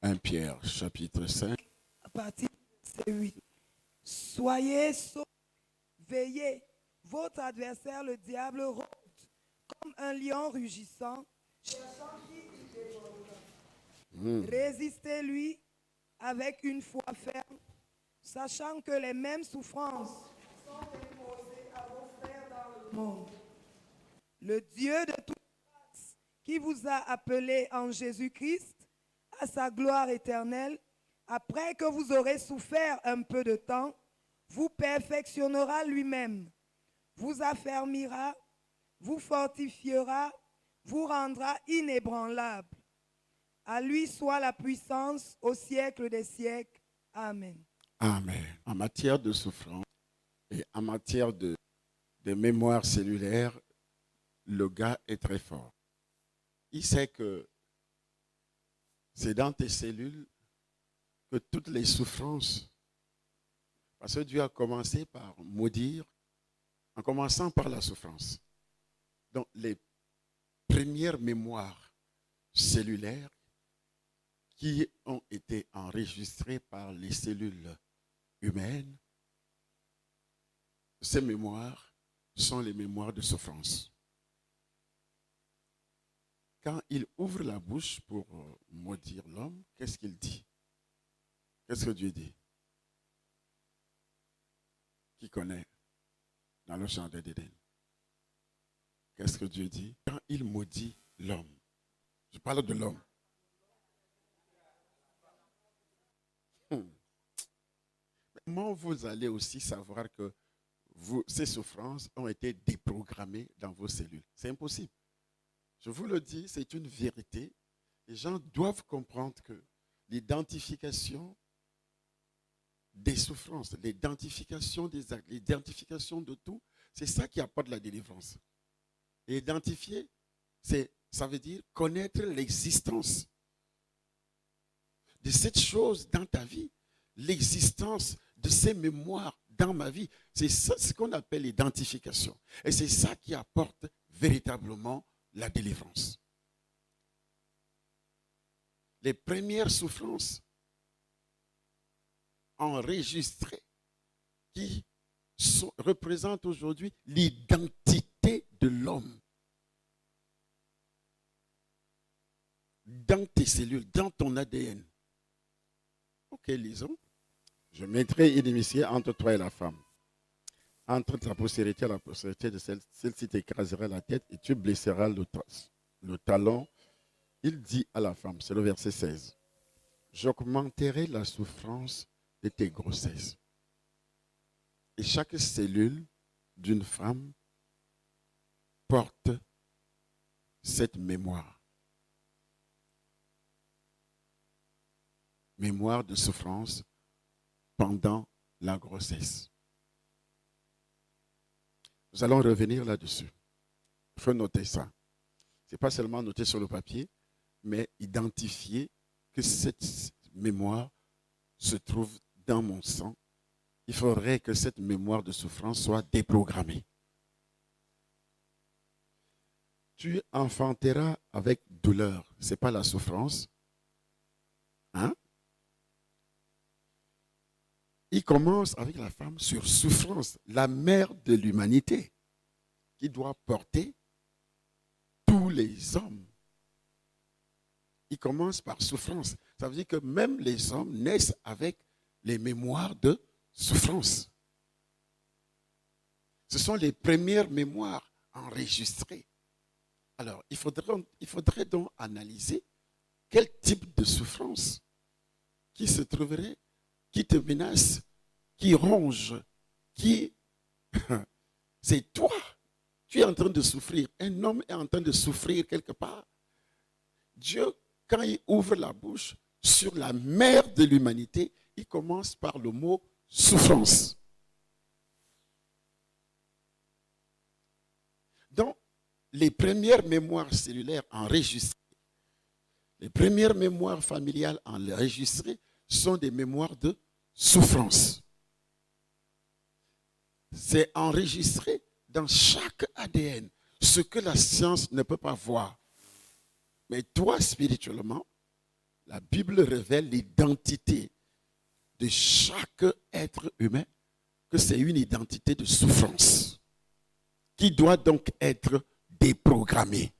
1 Pierre, chapitre 5. À partir de verset 8. Soyez saufs, veillez. Votre adversaire, le diable, rôde comme un lion rugissant, cherchant qui il dévorera. Résistez-lui avec une foi ferme, sachant que les mêmes souffrances sont imposées à vos frères dans le monde. Le Dieu de toute grâce, qui vous a appelés en Jésus-Christ à sa gloire éternelle, après que vous aurez souffert un peu de temps, vous perfectionnera lui-même, vous affermira, vous fortifiera, vous rendra inébranlable. À lui soit la puissance au siècle des siècles. Amen. Amen. En matière de souffrance et en matière de mémoire cellulaire, le gars est très fort. Il sait que c'est dans tes cellules que toutes les souffrances, parce que Dieu a commencé par maudire, en commençant par la souffrance. Donc les premières mémoires cellulaires qui ont été enregistrées par les cellules humaines, ces mémoires sont les mémoires de souffrance. Quand il ouvre la bouche pour maudire l'homme, qu'est-ce qu'il dit? Qu'est-ce que Dieu dit? Qui connaît dans le jardin d'Éden? Qu'est-ce que Dieu dit? Quand il maudit l'homme, je parle de l'homme. Comment vous allez aussi savoir que ces souffrances ont été déprogrammées dans vos cellules? C'est impossible. Je vous le dis, c'est une vérité. Les gens doivent comprendre que l'identification des souffrances, l'identification des actes, l'identification de tout, c'est ça qui apporte la délivrance. Et identifier, ça veut dire connaître l'existence de cette chose dans ta vie, l'existence de ces mémoires dans ma vie. C'est ça ce qu'on appelle l'identification. Et c'est ça qui apporte véritablement la délivrance. Les premières souffrances enregistrées qui représentent aujourd'hui l'identité de l'homme dans tes cellules, dans ton ADN. Ok, lisons. Je mettrai inimitié entre toi et la femme, entre ta postérité et la postérité de celle-ci t'écrasera la tête et tu blesseras le talon. Il dit à la femme, c'est le verset 16, j'augmenterai la souffrance de tes grossesses. Et chaque cellule d'une femme porte cette mémoire. Mémoire de souffrance pendant la grossesse. Nous allons revenir là-dessus. Il faut noter ça. Ce n'est pas seulement noter sur le papier, mais identifier que cette mémoire se trouve dans mon sang. Il faudrait que cette mémoire de souffrance soit déprogrammée. Tu enfanteras avec douleur. Ce n'est pas la souffrance. Hein? Il commence avec la femme sur souffrance, la mère de l'humanité, qui doit porter tous les hommes. Il commence par souffrance. Ça veut dire que même les hommes naissent avec les mémoires de souffrance. Ce sont les premières mémoires enregistrées. Alors, il faudrait donc analyser quel type de souffrance qui se trouverait, qui te menace, qui ronge, c'est toi. Tu es en train de souffrir. Un homme est en train de souffrir quelque part. Dieu, quand il ouvre la bouche sur la mère de l'humanité, il commence par le mot souffrance. Donc, les premières mémoires cellulaires enregistrées, les premières mémoires familiales enregistrées sont des mémoires de souffrance. C'est enregistré dans chaque ADN, ce que la science ne peut pas voir. Mais toi, spirituellement, la Bible révèle l'identité de chaque être humain, que c'est une identité de souffrance qui doit donc être déprogrammée.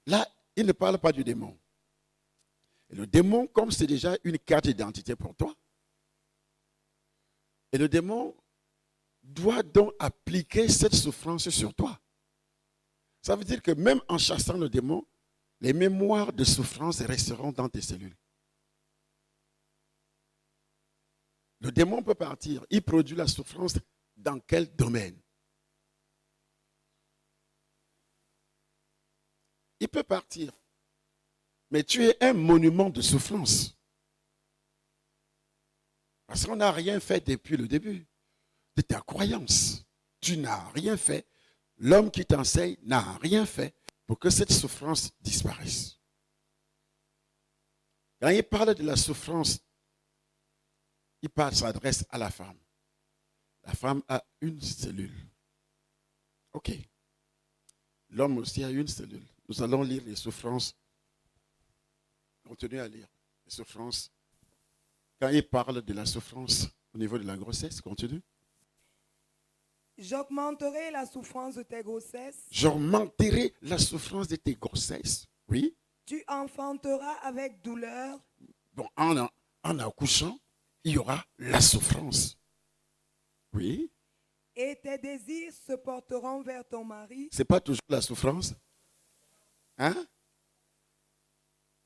Là, il ne parle pas du démon. Et le démon, comme c'est déjà une carte d'identité pour toi, et le démon doit donc appliquer cette souffrance sur toi. Ça veut dire que même en chassant le démon, les mémoires de souffrance resteront dans tes cellules. Le démon peut partir. Il produit la souffrance dans quel domaine? Il peut partir. Mais tu es un monument de souffrance. Parce qu'on n'a rien fait depuis le début de ta croyance. Tu n'as rien fait. L'homme qui t'enseigne n'a rien fait pour que cette souffrance disparaisse. Quand il parle de la souffrance, il s'adresse à la femme. La femme a une cellule. Ok. L'homme aussi a une cellule. Nous allons lire les souffrances. Continuez à lire les souffrances. Quand il parle de la souffrance au niveau de la grossesse, continue. J'augmenterai la souffrance de tes grossesses. J'augmenterai la souffrance de tes grossesses. Oui. Tu enfanteras avec douleur. Bon, en accouchant, il y aura la souffrance. Oui. Et tes désirs se porteront vers ton mari. Ce n'est pas toujours la souffrance. Hein?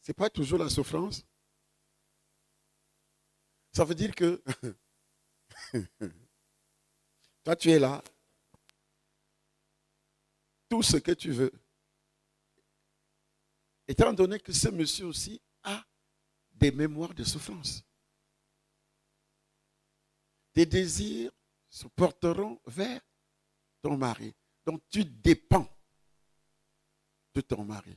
Ce n'est pas toujours la souffrance. Ça veut dire que toi, tu es là. Tout ce que tu veux. Étant donné que ce monsieur aussi a des mémoires de souffrance. Tes désirs se porteront vers ton mari. Donc tu dépends de ton mari.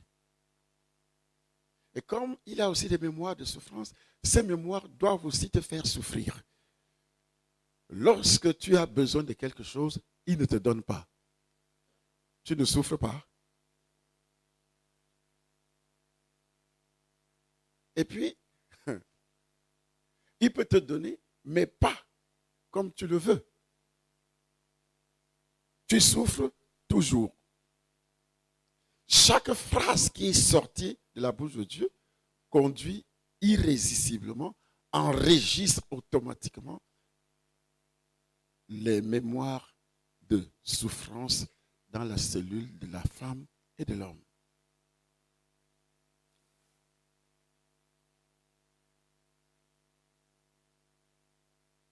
Et comme il a aussi des mémoires de souffrance, ces mémoires doivent aussi te faire souffrir. Lorsque tu as besoin de quelque chose, il ne te donne pas. Tu ne souffres pas. Et puis, il peut te donner, mais pas comme tu le veux. Tu souffres toujours. Chaque phrase qui est sortie de la bouche de Dieu conduit irrésistiblement, enregistre automatiquement les mémoires de souffrance dans la cellule de la femme et de l'homme.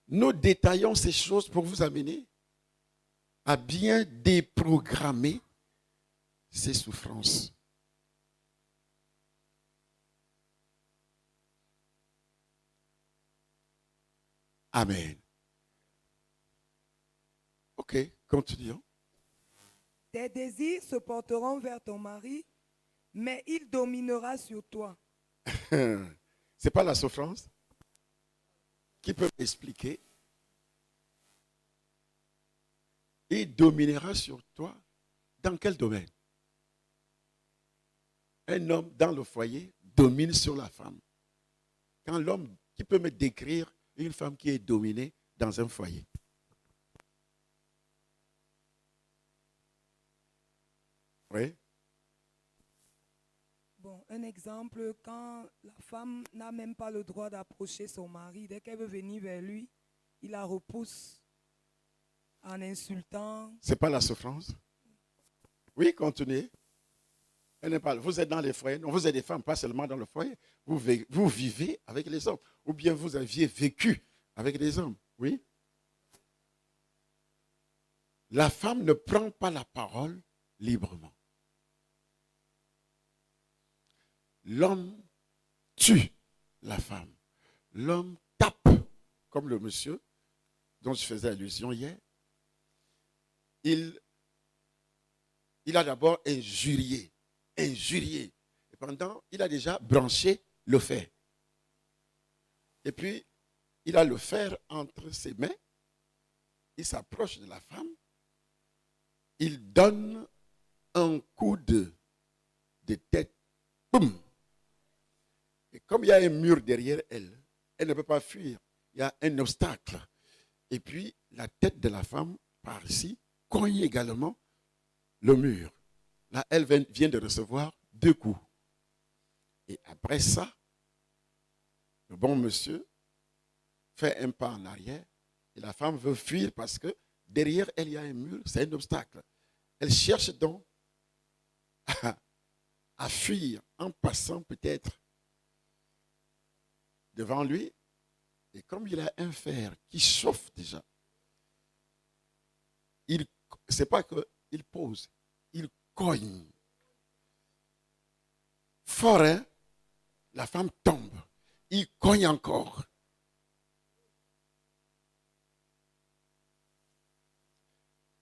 Nous détaillons ces choses pour vous amener à bien déprogrammer ces souffrances. Amen. Ok, continuons. Tes désirs se porteront vers ton mari, mais il dominera sur toi. C'est pas la souffrance? Qui peut m'expliquer? Il dominera sur toi. Dans quel domaine? Un homme dans le foyer domine sur la femme. Quand l'homme, qui peut me décrire une femme qui est dominée dans un foyer? Oui. Bon, un exemple, quand la femme n'a même pas le droit d'approcher son mari, dès qu'elle veut venir vers lui, il la repousse en insultant. C'est pas la souffrance? Oui, continuez. Vous êtes dans les foyers, non, vous êtes des femmes, pas seulement dans le foyer. Vous vivez avec les hommes. Ou bien vous aviez vécu avec les hommes. Oui. La femme ne prend pas la parole librement. L'homme tue la femme. L'homme tape, comme le monsieur dont je faisais allusion hier. Il a d'abord injurié. Et pendant, il a déjà branché le fer. Et puis, il a le fer entre ses mains. Il s'approche de la femme. Il donne un coup de tête Boum! Et comme il y a un mur derrière elle, elle ne peut pas fuir. Il y a un obstacle. Et puis, la tête de la femme, par ici, cogne également le mur. Là, elle vient de recevoir 2 coups. Et après ça, le bon monsieur fait un pas en arrière et la femme veut fuir parce que derrière elle, il y a un mur, c'est un obstacle. Elle cherche donc à fuir en passant peut-être devant lui. Et comme il a un fer qui chauffe déjà, c'est pas qu'il pose, il cogne. Fort, hein? La femme tombe. Il cogne encore.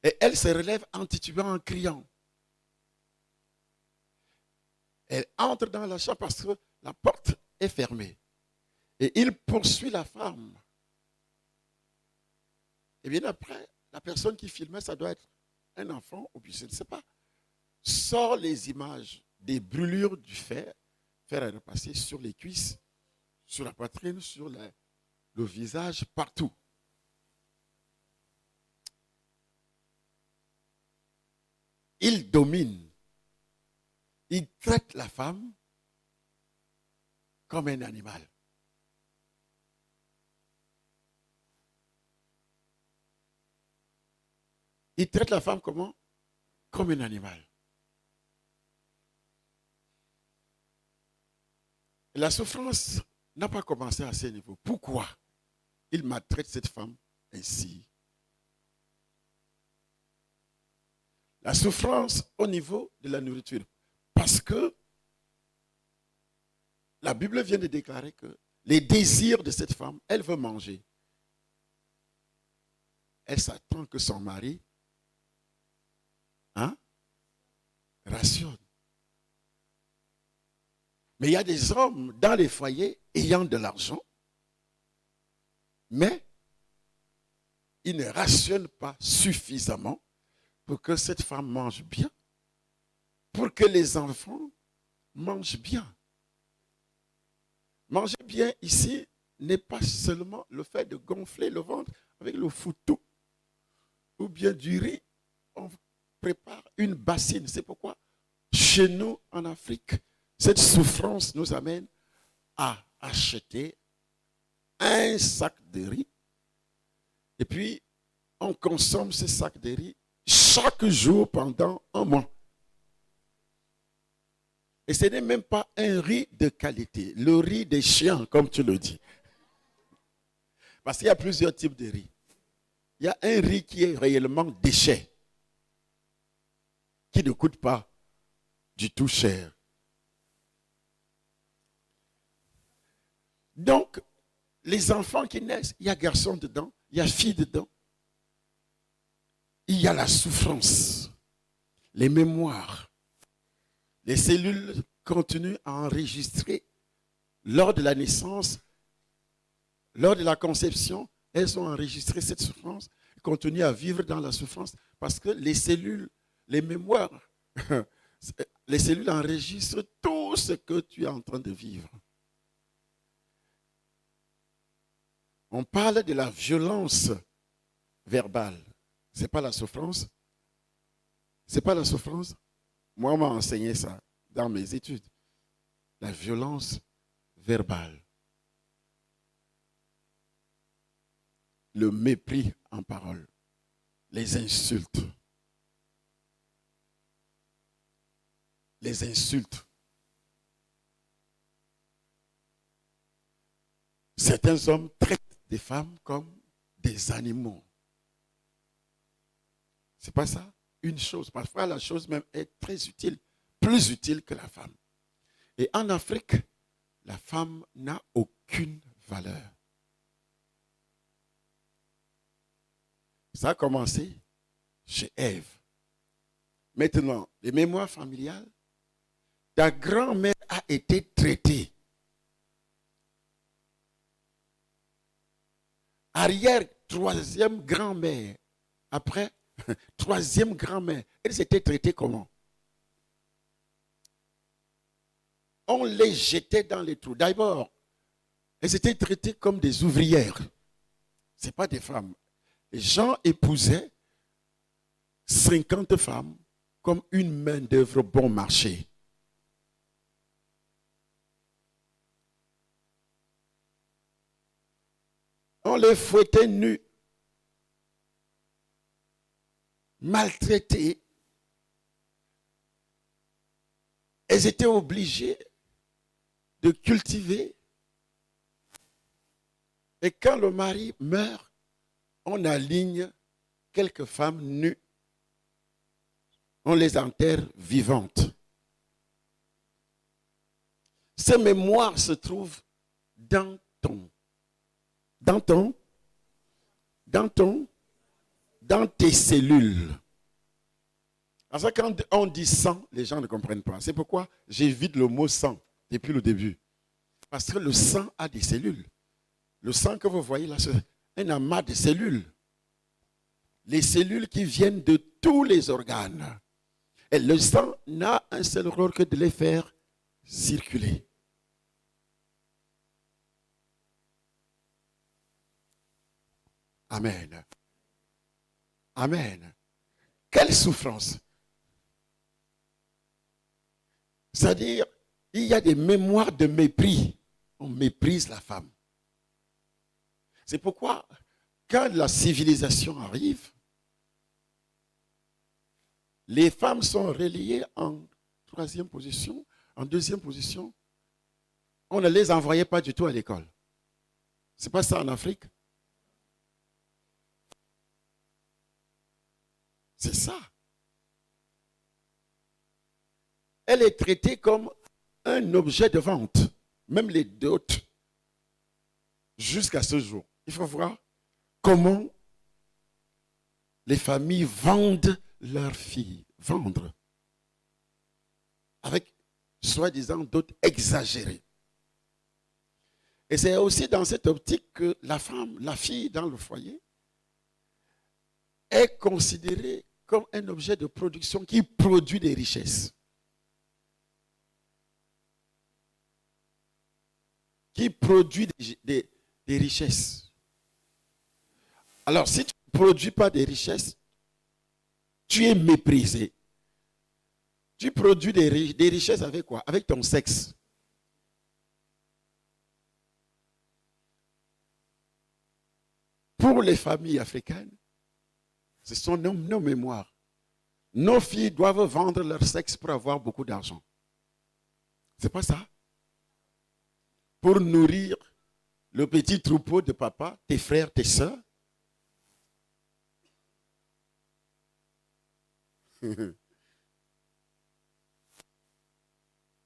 Et elle se relève en titubant, en criant. Elle entre dans la chambre parce que la porte est fermée. Et il poursuit la femme. Et bien après, la personne qui filmait, ça doit être un enfant, ou bien je ne sais pas, sort les images des brûlures du fer. Fer est repassé sur les cuisses, sur la poitrine, sur le visage, partout. Il domine. Il traite la femme comme un animal. Il traite la femme comment? Comme un animal. La souffrance n'a pas commencé à ce niveau. Pourquoi il maltraite cette femme ainsi? La souffrance au niveau de la nourriture. Parce que la Bible vient de déclarer que les désirs de cette femme, elle veut manger. Elle s'attend que son mari rationne. Mais il y a des hommes dans les foyers ayant de l'argent, mais ils ne rationnent pas suffisamment pour que cette femme mange bien, pour que les enfants mangent bien. Manger bien ici n'est pas seulement le fait de gonfler le ventre avec le foutou ou bien du riz. On prépare une bassine. C'est pourquoi chez nous en Afrique, cette souffrance nous amène à acheter un sac de riz et puis on consomme ce sac de riz chaque jour pendant un mois. Et ce n'est même pas un riz de qualité, le riz des chiens, comme tu le dis. Parce qu'il y a plusieurs types de riz. Il y a un riz qui est réellement déchet, qui ne coûte pas du tout cher. Donc, les enfants qui naissent, il y a garçons dedans, il y a filles dedans. Il y a la souffrance, les mémoires. Les cellules continuent à enregistrer lors de la naissance, lors de la conception, elles ont enregistré cette souffrance, elles continuent à vivre dans la souffrance parce que les cellules, les mémoires, les cellules enregistrent tout ce que tu es en train de vivre. On parle de la violence verbale. Ce n'est pas la souffrance. Ce n'est pas la souffrance. Moi, on m'a enseigné ça dans mes études. La violence verbale. Le mépris en parole. Les insultes. Les insultes. Certains hommes traitent des femmes comme des animaux. C'est pas ça? Une chose. Parfois, la chose même est très utile, plus utile que la femme. Et en Afrique, la femme n'a aucune valeur. Ça a commencé chez Ève. Maintenant, les mémoires familiales, ta grand-mère a été traitée. Arrière, troisième grand-mère. Après, troisième grand-mère. Elle s'était traitée comment? on les jetait dans les trous. D'abord, elles étaient traitées comme des ouvrières. Ce n'est pas des femmes. Les gens épousaient 50 femmes comme une main-d'œuvre bon marché. On les fouettait nus, maltraités. Elles étaient obligées de cultiver. Et quand le mari meurt, on aligne quelques femmes nues. On les enterre vivantes. Ces mémoires se trouvent dans tes cellules. Parce que quand on dit sang, les gens ne comprennent pas. C'est pourquoi j'évite le mot sang depuis le début. Parce que le sang a des cellules. Le sang que vous voyez là, c'est un amas de cellules. Les cellules qui viennent de tous les organes. Et le sang n'a un seul rôle que de les faire circuler. Amen. Amen. Quelle souffrance. C'est-à-dire, il y a des mémoires de mépris. On méprise la femme. C'est pourquoi, quand la civilisation arrive, les femmes sont reléguées en troisième position, en deuxième position. On ne les envoyait pas du tout à l'école. Ce n'est pas ça en Afrique. C'est ça. Elle est traitée comme un objet de vente. Même les dots, jusqu'à ce jour. Il faut voir comment les familles vendent leurs filles. Vendre. Avec, soi-disant, dots exagérés. Et c'est aussi dans cette optique que la femme, la fille dans le foyer, est considérée comme un objet de production qui produit des richesses. Qui produit des richesses. Alors, si tu ne produis pas des richesses, tu es méprisé. Tu produis des richesses avec quoi? Avec ton sexe. Pour les familles africaines, ce sont nos mémoires. Nos filles doivent vendre leur sexe pour avoir beaucoup d'argent. C'est pas ça? Pour nourrir le petit troupeau de papa, tes frères, tes soeurs.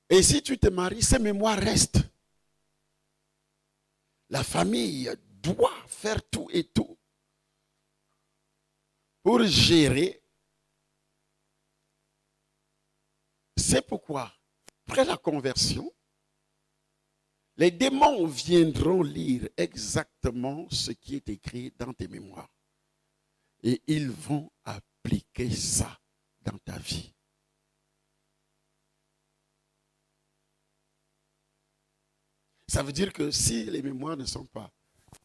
Et si tu te maries, ces mémoires restent. La famille doit faire tout et tout pour gérer. C'est pourquoi, après la conversion, les démons viendront lire exactement ce qui est écrit dans tes mémoires. Et ils vont appliquer ça dans ta vie. Ça veut dire que si les mémoires ne sont pas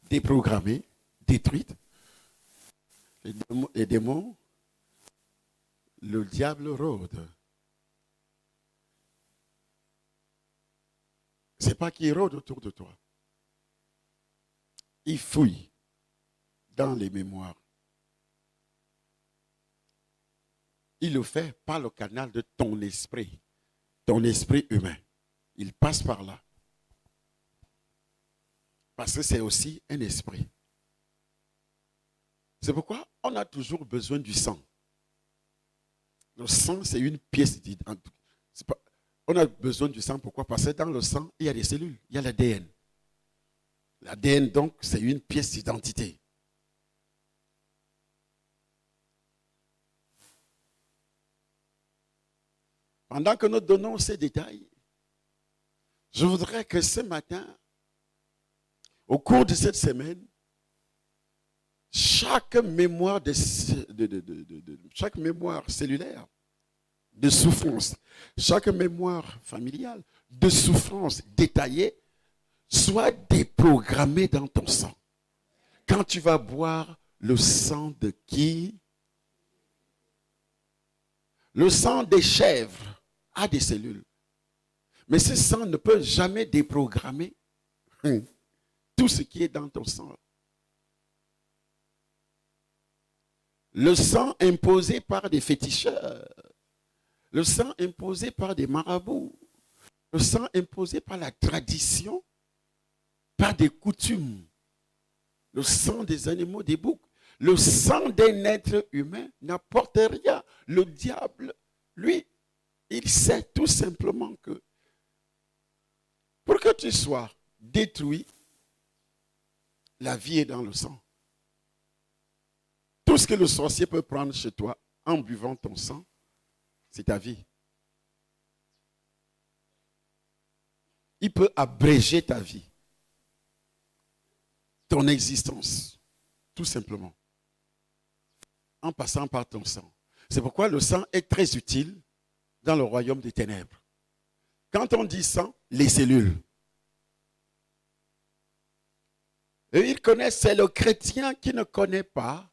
déprogrammées, détruites, les démons, le diable rôde. Ce n'est pas qu'il rôde autour de toi. Il fouille dans les mémoires. Il le fait par le canal de ton esprit humain. Il passe par là. Parce que c'est aussi un esprit. C'est pourquoi on a toujours besoin du sang. Le sang, c'est une pièce d'identité. On a besoin du sang, pourquoi? Parce que dans le sang, il y a des cellules, il y a l'ADN. L'ADN, donc, c'est une pièce d'identité. Pendant que nous donnons ces détails, je voudrais que ce matin, au cours de cette semaine, chaque mémoire, chaque mémoire cellulaire de souffrance, chaque mémoire familiale de souffrance détaillée soit déprogrammée dans ton sang. Quand tu vas boire le sang de qui? Le sang des chèvres a des cellules. Mais ce sang ne peut jamais déprogrammer tout ce qui est dans ton sang. Le sang imposé par des féticheurs, le sang imposé par des marabouts, le sang imposé par la tradition, par des coutumes, le sang des animaux, des boucs, le sang d'un être humain n'apporte rien. Le diable, lui, il sait tout simplement que pour que tu sois détruit, la vie est dans le sang. Tout ce que le sorcier peut prendre chez toi en buvant ton sang, c'est ta vie. Il peut abréger ta vie, ton existence, tout simplement, en passant par ton sang. C'est pourquoi le sang est très utile dans le royaume des ténèbres. Quand on dit sang, les cellules. Et ils connaissent, c'est le chrétien qui ne connaît pas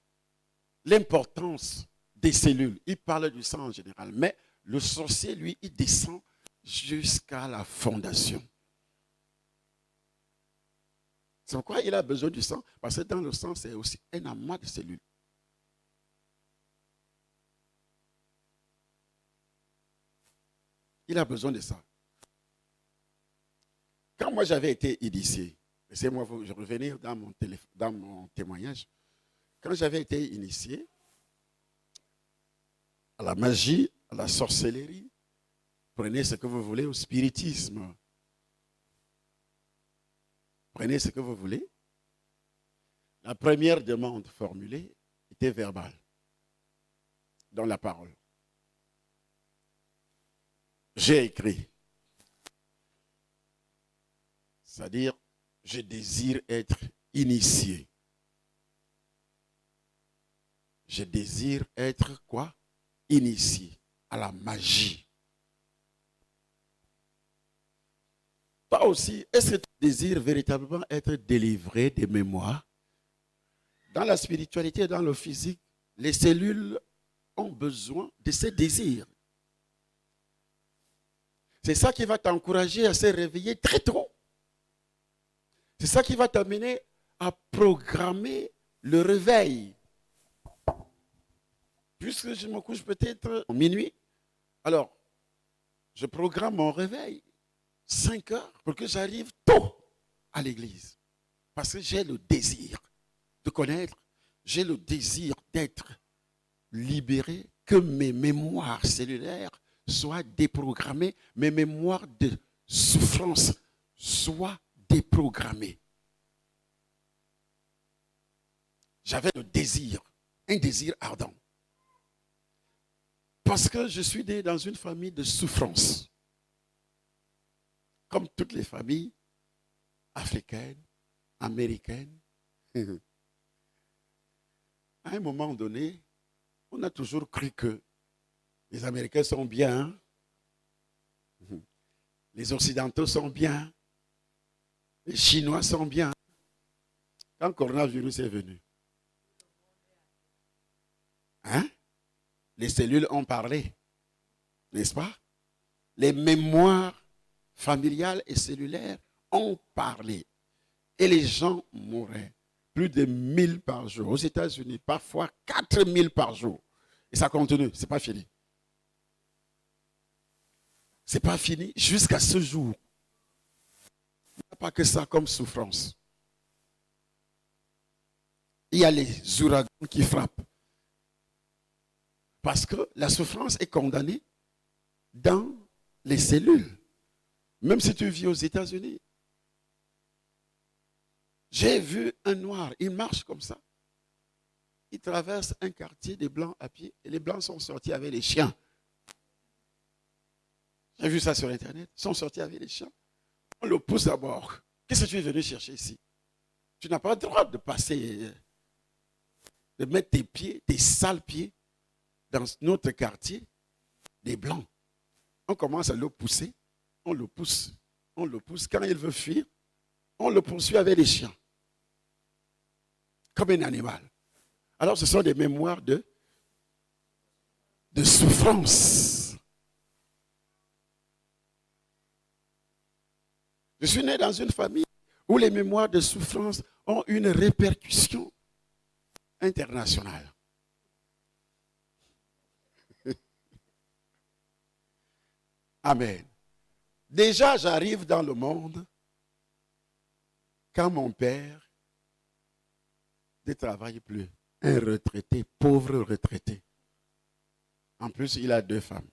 l'importance des cellules. Il parle du sang en général. Mais le sorcier, lui, il descend jusqu'à la fondation. C'est pourquoi il a besoin du sang. Parce que dans le sang, c'est aussi un amas de cellules. Il a besoin de ça. Quand moi j'avais été initié, laissez-moi je revenir dans mon témoignage. Quand j'avais été initié à la magie, à la sorcellerie, prenez ce que vous voulez, au spiritisme, prenez ce que vous voulez. La première demande formulée était verbale, dans la parole. J'ai écrit, c'est-à-dire, je désire être initié. Je désire être quoi? Initié à la magie. Toi aussi, est-ce que tu désires véritablement être délivré des mémoires? Dans la spiritualité, dans le physique, les cellules ont besoin de ces désirs. C'est ça qui va t'encourager à se réveiller très tôt. C'est ça qui va t'amener à programmer le réveil. Puisque je me couche peut-être à minuit, alors je programme mon réveil 5 heures pour que j'arrive tôt à l'église. Parce que j'ai le désir de connaître, j'ai le désir d'être libéré, que mes mémoires cellulaires soient déprogrammées, mes mémoires de souffrance soient déprogrammées. J'avais le désir, un désir ardent. Parce que je suis né dans une famille de souffrance. Comme toutes les familles africaines, américaines. À un moment donné, on a toujours cru que les Américains sont bien, les Occidentaux sont bien, les Chinois sont bien. Quand le coronavirus est venu, les cellules ont parlé, n'est-ce pas? Les mémoires familiales et cellulaires ont parlé. Et les gens mouraient. Plus de 1000 par jour. Aux États-Unis, parfois 4000 par jour. Et ça continue, ce n'est pas fini. Ce n'est pas fini jusqu'à ce jour. Il n'y a pas que ça comme souffrance. Il y a les ouragans qui frappent. Parce que la souffrance est condamnée dans les cellules. Même si tu vis aux États-Unis. J'ai vu un noir, il marche comme ça. Il traverse un quartier des blancs à pied et les blancs sont sortis avec les chiens. J'ai vu ça sur Internet. Ils sont sortis avec les chiens. On le pousse à bord. Qu'est-ce que tu es venu chercher ici? Tu n'as pas le droit de passer, de mettre tes pieds, tes sales pieds dans notre quartier. des Blancs. On commence à le pousser, on le pousse, on le pousse. Quand il veut fuir, on le poursuit avec les chiens, comme un animal. Alors ce sont des mémoires de souffrance. Je suis né dans une famille où les mémoires de souffrance ont une répercussion internationale. Amen. Déjà, j'arrive dans le monde quand mon père ne travaille plus. Un retraité, pauvre retraité. En plus, il a 2 femmes.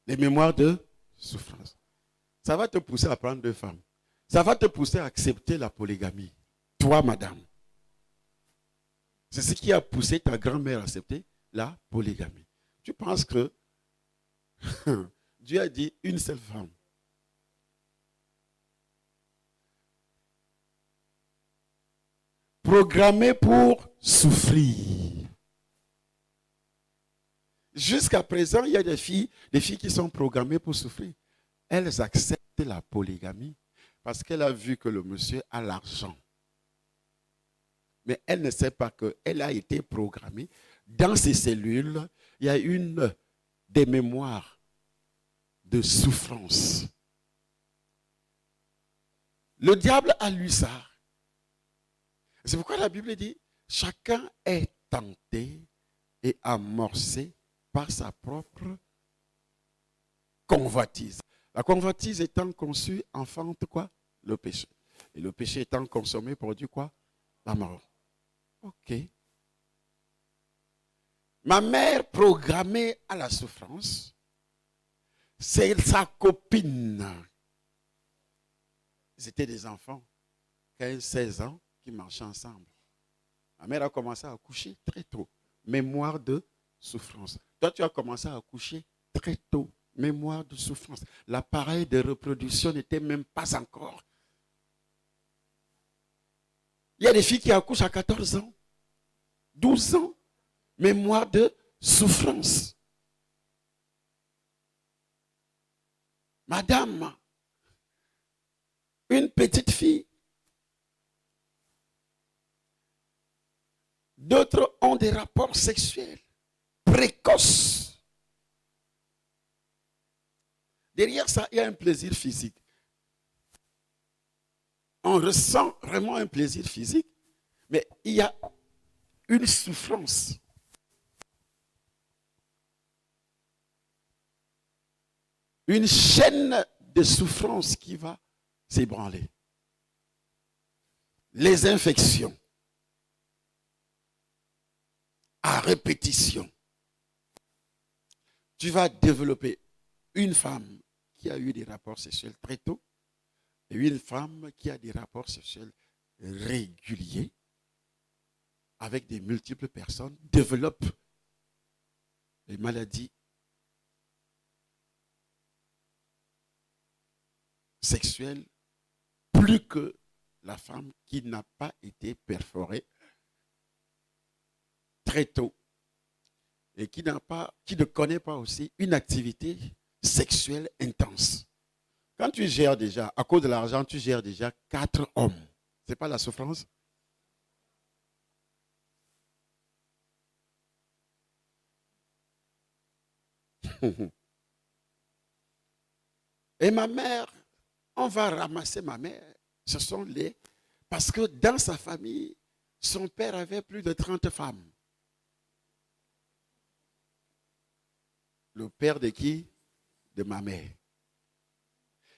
Les mémoires de souffrance. Ça va te pousser à prendre 2 femmes. Ça va te pousser à accepter la polygamie. Toi, madame. C'est ce qui a poussé ta grand-mère à accepter la polygamie. Tu penses que Dieu a dit une seule femme. Programmée pour souffrir. Jusqu'à présent, il y a des filles qui sont programmées pour souffrir. Elles acceptent la polygamie parce qu'elle a vu que le monsieur a l'argent. Mais elle ne sait pas qu'elle a été programmée. Dans ses cellules, il y a des mémoires de souffrance. Le diable a lu ça. C'est pourquoi la Bible dit, chacun est tenté et amorcé par sa propre convoitise. La convoitise étant conçue enfante quoi? Le péché. Et le péché étant consommé produit quoi? La mort. Ok. Ma mère programmée à la souffrance, c'est sa copine. C'était des enfants, 15-16 ans, qui marchaient ensemble. Ma mère a commencé à accoucher très tôt. Mémoire de souffrance. Toi, tu as commencé à accoucher très tôt. Mémoire de souffrance. L'appareil de reproduction n'était même pas encore. Il y a des filles qui accouchent à 14 ans, 12 ans. Mémoire de souffrance. Madame, une petite fille. D'autres ont des rapports sexuels précoces. Derrière ça, il y a un plaisir physique. On ressent vraiment un plaisir physique, mais il y a une souffrance. Une chaîne de souffrance qui va s'ébranler. Les infections. À répétition. Tu vas développer une femme qui a eu des rapports sexuels très tôt et une femme qui a des rapports sexuels réguliers avec des multiples personnes développe les maladies sexuelle plus que la femme qui n'a pas été perforée très tôt et qui ne connaît pas aussi une activité sexuelle intense. Quand tu gères déjà, à cause de l'argent, tu gères déjà 4 hommes. Ce n'est pas la souffrance? Et ma mère, on va ramasser ma mère. Ce sont les... Parce que dans sa famille, son père avait plus de 30 femmes. Le père de qui? De ma mère.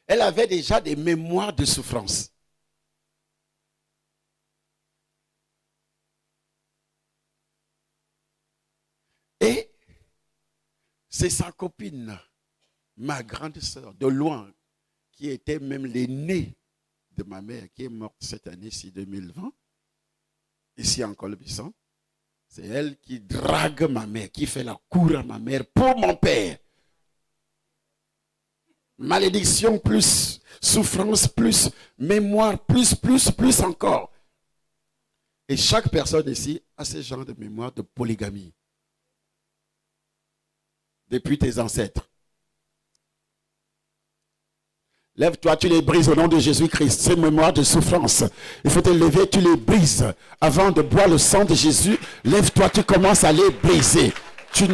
Elle avait déjà des mémoires de souffrance. Et c'est sa copine, ma grande sœur, de loin, qui était même l'aînée de ma mère, qui est morte cette année-ci, 2020, ici en Colbisson. C'est elle qui drague ma mère, qui fait la cour à ma mère pour mon père. Malédiction plus, souffrance plus, mémoire plus encore. Et chaque personne ici a ce genre de mémoire de polygamie. depuis tes ancêtres. Lève-toi, tu les brises au nom de Jésus-Christ. Ces mémoires de souffrance, il faut te lever, tu les brises. Avant de boire le sang de Jésus, lève-toi, tu commences à les briser.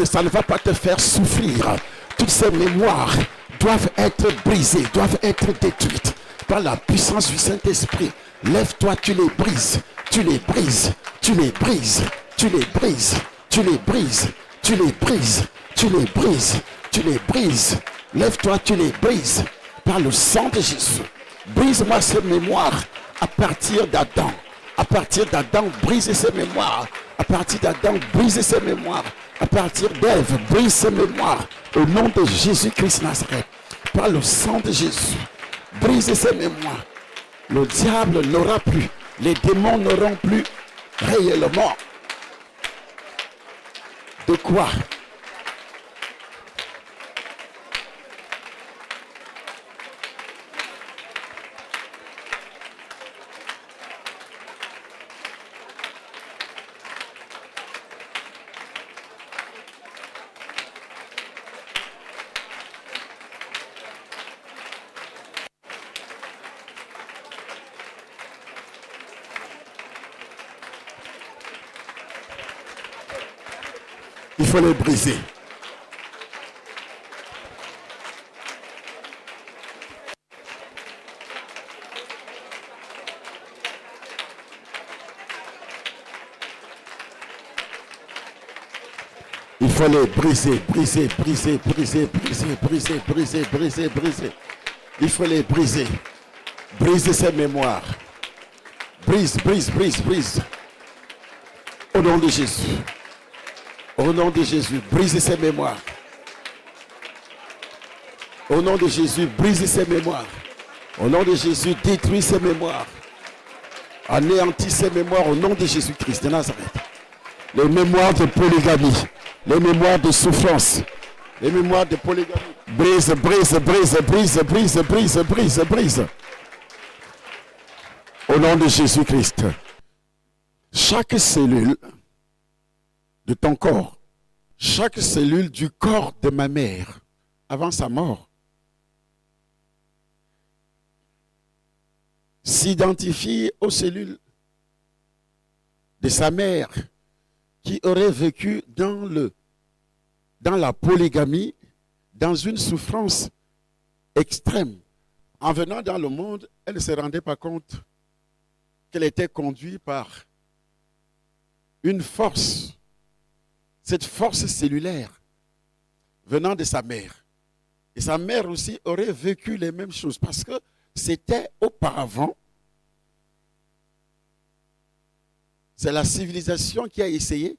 Ça ne va pas te faire souffrir. Toutes ces mémoires doivent être brisées, doivent être détruites par la puissance du Saint-Esprit. Lève-toi, tu les brises, tu les brises, tu les brises, tu les brises, tu les brises, tu les brises, tu les brises, tu les brises. Lève-toi, tu les brises. Par le sang de Jésus, brise-moi ces mémoires à partir d'Adam. À partir d'Adam, brise ces mémoires. À partir d'Adam, brise ces mémoires. À partir d'Ève, brise ces mémoires. Au nom de Jésus-Christ Nazareth, par le sang de Jésus, brise ces mémoires. Le diable n'aura plus, les démons n'auront plus réellement de quoi il faut les briser. Il faut les briser, briser, briser, briser, briser, briser, briser, briser, briser. Il faut les briser. Briser ces mémoires. Brise, brise, brise, brise. Au nom de Jésus. Au nom de Jésus, brise ces mémoires. Au nom de Jésus, brise ces mémoires. Au nom de Jésus, détruis ces mémoires. Anéantis ces mémoires au nom de Jésus-Christ de Nazareth. Les mémoires de polygamie, les mémoires de souffrance, les mémoires de polygamie. Brise, brise, brise, brise, brise, brise, brise, brise. Au nom de Jésus-Christ. Chaque cellule de ton corps, chaque cellule du corps de ma mère, avant sa mort, s'identifie aux cellules de sa mère qui aurait vécu dans la polygamie, dans une souffrance extrême. En venant dans le monde, elle ne se rendait pas compte qu'elle était conduite par une force, cette force cellulaire venant de sa mère. Et sa mère aussi aurait vécu les mêmes choses parce que c'était auparavant, c'est la civilisation qui a essayé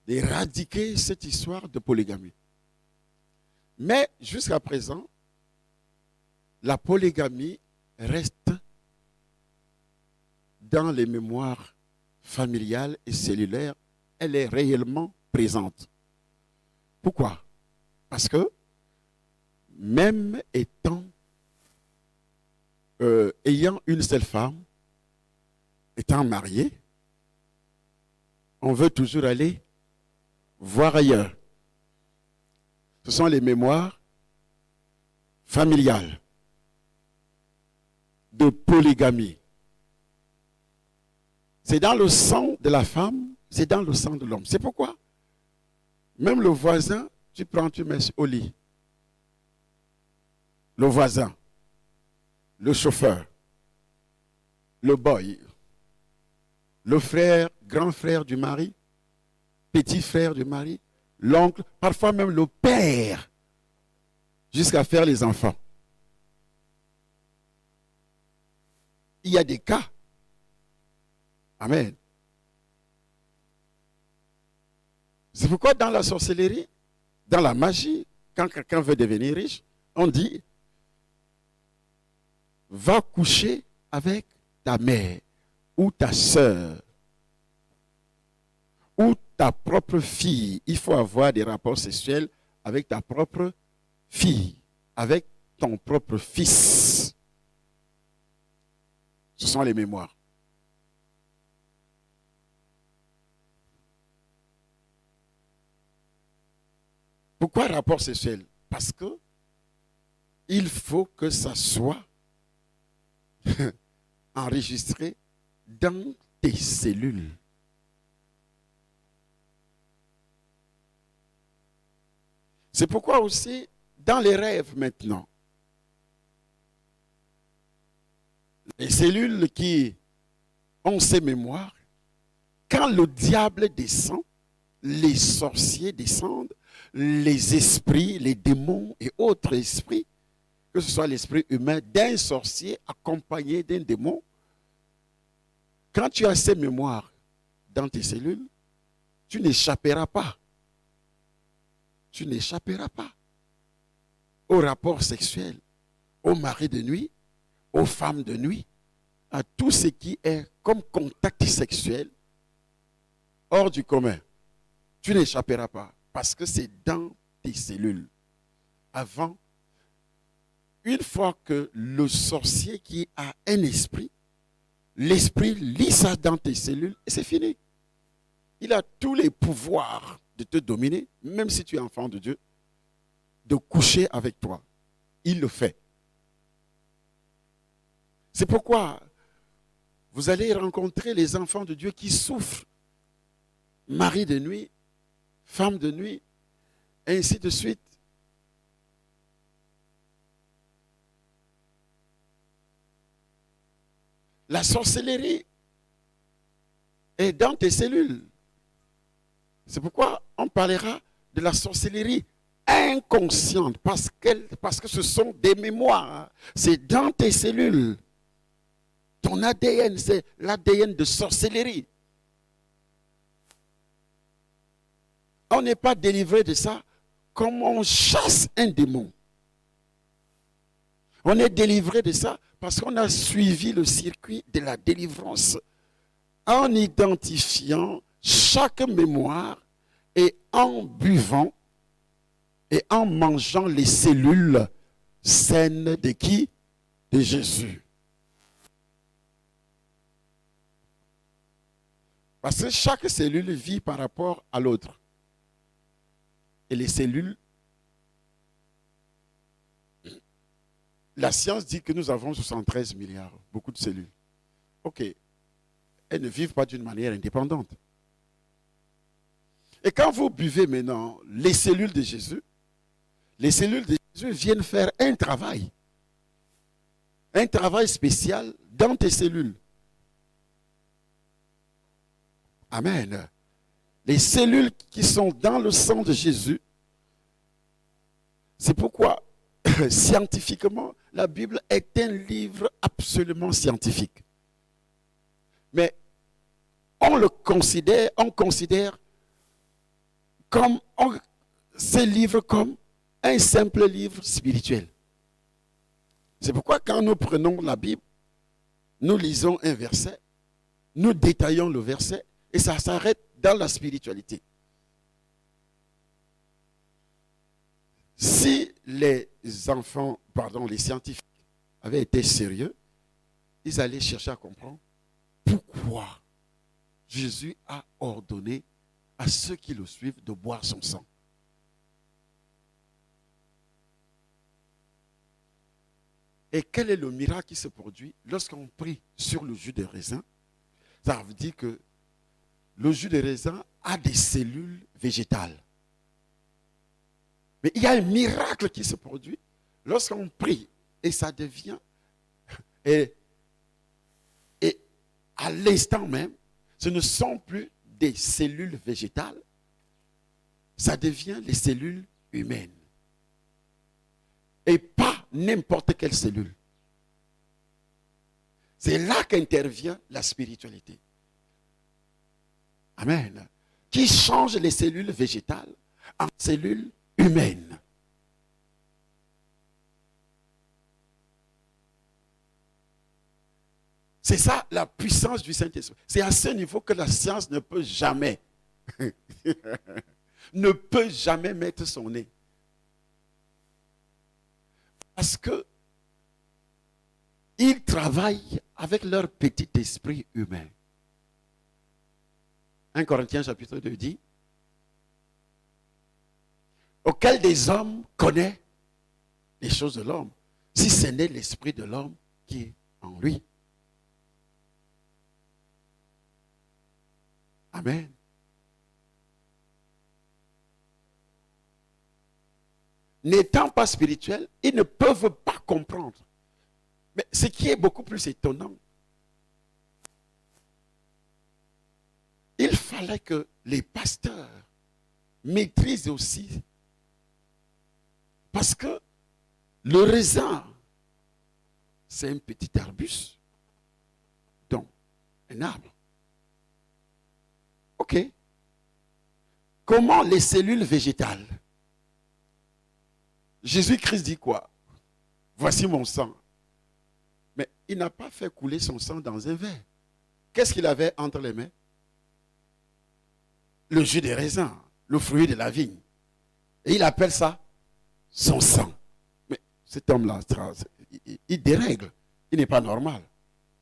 d'éradiquer cette histoire de polygamie. Mais jusqu'à présent, la polygamie reste dans les mémoires familiales et cellulaires. Elle est réellement présente. Pourquoi? Parce que même ayant une seule femme, étant marié, on veut toujours aller voir ailleurs. Ce sont les mémoires familiales de polygamie. C'est dans le sang de la femme, c'est dans le sang de l'homme. C'est pourquoi même le voisin, tu prends, tu mets au lit. Le voisin, le chauffeur, le boy, le frère, grand frère du mari, petit frère du mari, l'oncle, parfois même le père, jusqu'à faire les enfants. Il y a des cas. Amen. C'est pourquoi dans la sorcellerie, dans la magie, quand quelqu'un veut devenir riche, on dit, va coucher avec ta mère ou ta sœur ou ta propre fille. Il faut avoir des rapports sexuels avec ta propre fille, avec ton propre fils. Ce sont les mémoires. Pourquoi rapport sexuel? Parce que il faut que ça soit enregistré dans tes cellules. C'est pourquoi aussi, dans les rêves maintenant, les cellules qui ont ces mémoires, quand le diable descend, les sorciers descendent, les esprits, les démons et autres esprits, que ce soit l'esprit humain d'un sorcier accompagné d'un démon, quand tu as ces mémoires dans tes cellules, tu n'échapperas pas. Tu n'échapperas pas au rapport sexuel, aux maris de nuit, aux femmes de nuit, à tout ce qui est comme contact sexuel hors du commun. Tu n'échapperas pas parce que c'est dans tes cellules. Avant, une fois que le sorcier qui a un esprit, l'esprit lit ça dans tes cellules et c'est fini. Il a tous les pouvoirs de te dominer, même si tu es enfant de Dieu, de coucher avec toi. Il le fait. C'est pourquoi vous allez rencontrer les enfants de Dieu qui souffrent. Mari de nuit, femme de nuit, et ainsi de suite. La sorcellerie est dans tes cellules. C'est pourquoi on parlera de la sorcellerie inconsciente, parce que ce sont des mémoires. C'est dans tes cellules. Ton ADN, c'est l'ADN de sorcellerie. On n'est pas délivré de ça comme on chasse un démon. On est délivré de ça parce qu'on a suivi le circuit de la délivrance en identifiant chaque mémoire et en buvant et en mangeant les cellules saines de qui? De Jésus. Parce que chaque cellule vit par rapport à l'autre. Et les cellules, la science dit que nous avons 73 milliards, beaucoup de cellules. Ok, elles ne vivent pas d'une manière indépendante. Et quand vous buvez maintenant les cellules de Jésus viennent faire un travail spécial dans tes cellules. Amen. Les cellules qui sont dans le sang de Jésus, c'est pourquoi scientifiquement, la Bible est un livre absolument scientifique. Mais on considère ces livres comme un simple livre spirituel. C'est pourquoi quand nous prenons la Bible, nous lisons un verset, nous détaillons le verset et ça s'arrête dans la spiritualité. Si les scientifiques avaient été sérieux, ils allaient chercher à comprendre pourquoi Jésus a ordonné à ceux qui le suivent de boire son sang. Et quel est le miracle qui se produit lorsqu'on prie sur le jus de raisin? Ça veut dire que le jus de raisin a des cellules végétales. Mais il y a un miracle qui se produit lorsqu'on prie et ça devient, et à l'instant même, ce ne sont plus des cellules végétales, ça devient les cellules humaines. Et pas n'importe quelle cellule. C'est là qu'intervient la spiritualité. Amen. Qui change les cellules végétales en cellules humaines. C'est ça la puissance du Saint-Esprit. C'est à ce niveau que la science ne peut jamais mettre son nez. Parce que ils travaillent avec leur petit esprit humain. 1 Corinthiens chapitre 2 dit, Auquel des hommes connaît les choses de l'homme, si ce n'est l'esprit de l'homme qui est en lui. Amen. N'étant pas spirituels, ils ne peuvent pas comprendre. Mais ce qui est beaucoup plus étonnant, il fallait que les pasteurs maîtrisent aussi. Parce que le raisin, c'est un petit arbuste. Donc, un arbre. OK. Comment les cellules végétales? Jésus-Christ dit quoi? Voici mon sang. Mais il n'a pas fait couler son sang dans un verre. Qu'est-ce qu'il avait entre les mains? Le jus des raisins, le fruit de la vigne. Et il appelle ça son sang. Mais cet homme-là, il dérègle. Il n'est pas normal.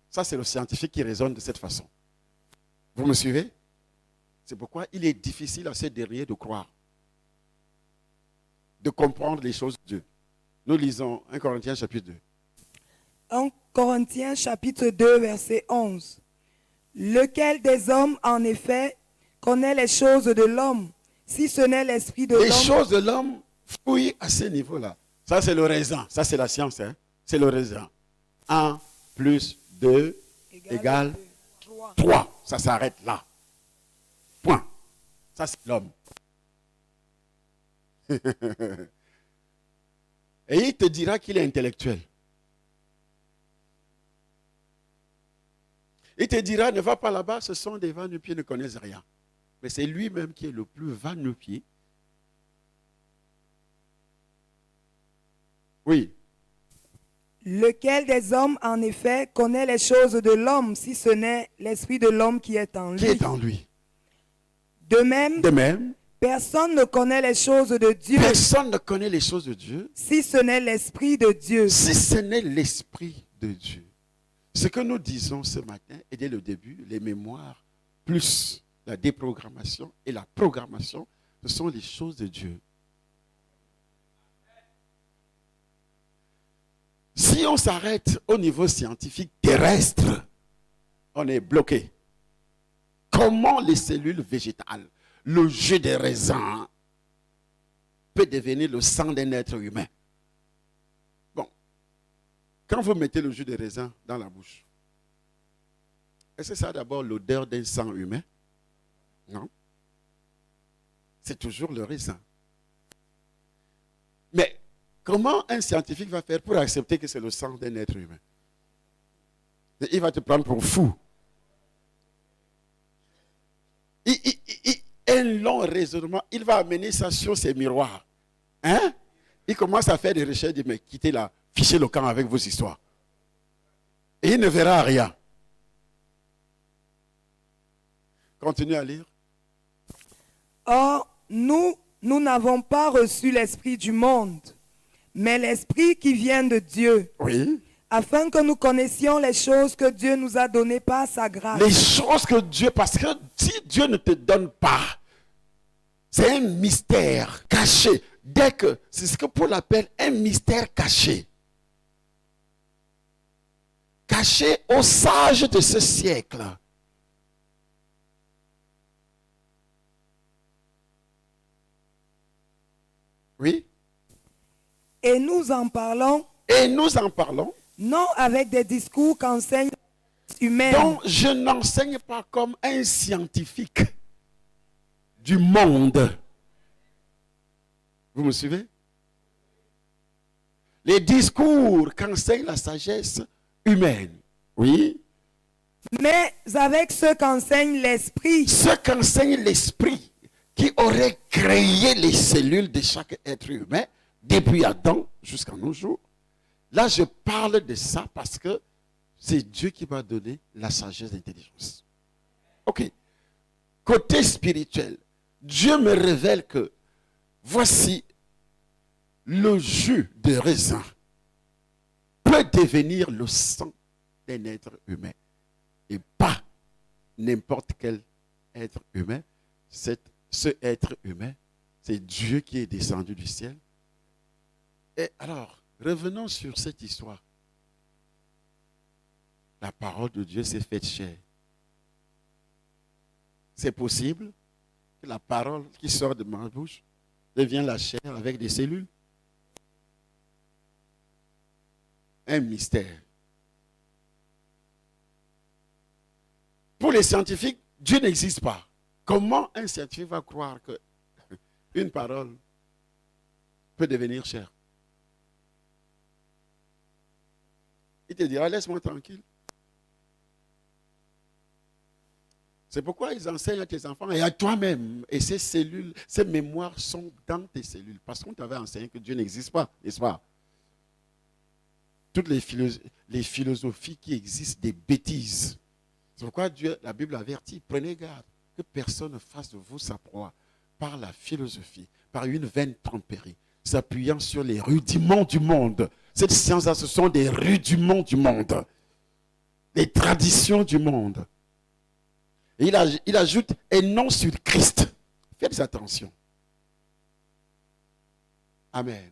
Ça, c'est le scientifique qui raisonne de cette façon. Vous me suivez? C'est pourquoi il est difficile à ces derniers de croire, de comprendre les choses de Dieu. Nous lisons 1 Corinthiens chapitre 2. 1 Corinthiens chapitre 2, verset 11. Lequel des hommes, en effet, connaît les choses de l'homme, si ce n'est l'esprit de l'homme? Les choses de l'homme fouillent à ce niveau-là. Ça, c'est le raisin. Ça, c'est la science. Hein? C'est le raisin. 1 plus 2 égale 3. Ça s'arrête là. Point. Ça, c'est l'homme. Et il te dira qu'il est intellectuel. Il te dira, ne va pas là-bas, ce sont des va-nu-pieds, ne connaissent rien. Mais c'est lui-même qui est le plus va-nu-pied. Oui. Lequel des hommes, en effet, connaît les choses de l'homme, si ce n'est l'esprit de l'homme qui est en lui? Qui est en lui. De même, personne ne connaît les choses de Dieu. Personne ne connaît les choses de Dieu. Si ce n'est l'esprit de Dieu. Si ce n'est l'esprit de Dieu. Ce que nous disons ce matin, et dès le début, les mémoires, plus la déprogrammation et la programmation, ce sont les choses de Dieu. Si on s'arrête au niveau scientifique terrestre, on est bloqué. Comment les cellules végétales, le jus des raisins, peut devenir le sang d'un être humain? Bon, quand vous mettez le jus des raisins dans la bouche, est-ce que ça a d'abord l'odeur d'un sang humain? Non. C'est toujours le raisin. Mais comment un scientifique va faire pour accepter que c'est le sang d'un être humain? Il va te prendre pour fou. Un long raisonnement, il va amener ça sur ses miroirs. Hein? Il commence à faire des recherches, il dit, mais quittez là, fichez le camp avec vos histoires. Et il ne verra rien. Continue à lire. Or, nous n'avons pas reçu l'esprit du monde, mais l'esprit qui vient de Dieu. Oui. Afin que nous connaissions les choses que Dieu nous a données par sa grâce. Les choses que Dieu, parce que si Dieu ne te donne pas, c'est un mystère caché. Dès que, c'est ce que Paul appelle un mystère caché. Caché aux sages de ce siècle. Oui. Et nous en parlons. Et nous en parlons. Non avec des discours qu'enseignent les humains. Donc, je n'enseigne pas comme un scientifique du monde. Vous me suivez? Les discours qu'enseigne la sagesse humaine. Oui. Mais avec ce qu'enseigne l'esprit. Ce qu'enseigne l'esprit qui aurait créé les cellules de chaque être humain depuis Adam jusqu'à nos jours. Là, je parle de ça parce que c'est Dieu qui m'a donné la sagesse et l'intelligence. Ok. Côté spirituel, Dieu me révèle que voici le jus de raisin peut devenir le sang d'un être humain. Et pas n'importe quel être humain. Ce être humain, C'est Dieu qui est descendu du ciel. Et alors, revenons sur cette histoire. La parole de Dieu s'est faite chair. C'est possible que la parole qui sort de ma bouche devienne la chair avec des cellules? Un mystère. Pour les scientifiques, Dieu n'existe pas. Comment un scientifique va croire qu'une parole peut devenir chair? Il te dira, laisse-moi tranquille. C'est pourquoi ils enseignent à tes enfants et à toi-même. Et ces cellules, ces mémoires sont dans tes cellules. Parce qu'on t'avait enseigné que Dieu n'existe pas, n'est-ce pas? Toutes les philosophies qui existent, des bêtises. C'est pourquoi la Bible avertit, prenez garde que personne ne fasse de vous sa proie par la philosophie, par une vaine tromperie, s'appuyant sur les rudiments du monde. Cette science-là, ce sont des rudiments du monde, les traditions du monde. Et il ajoute, et non sur Christ. Faites attention. Amen.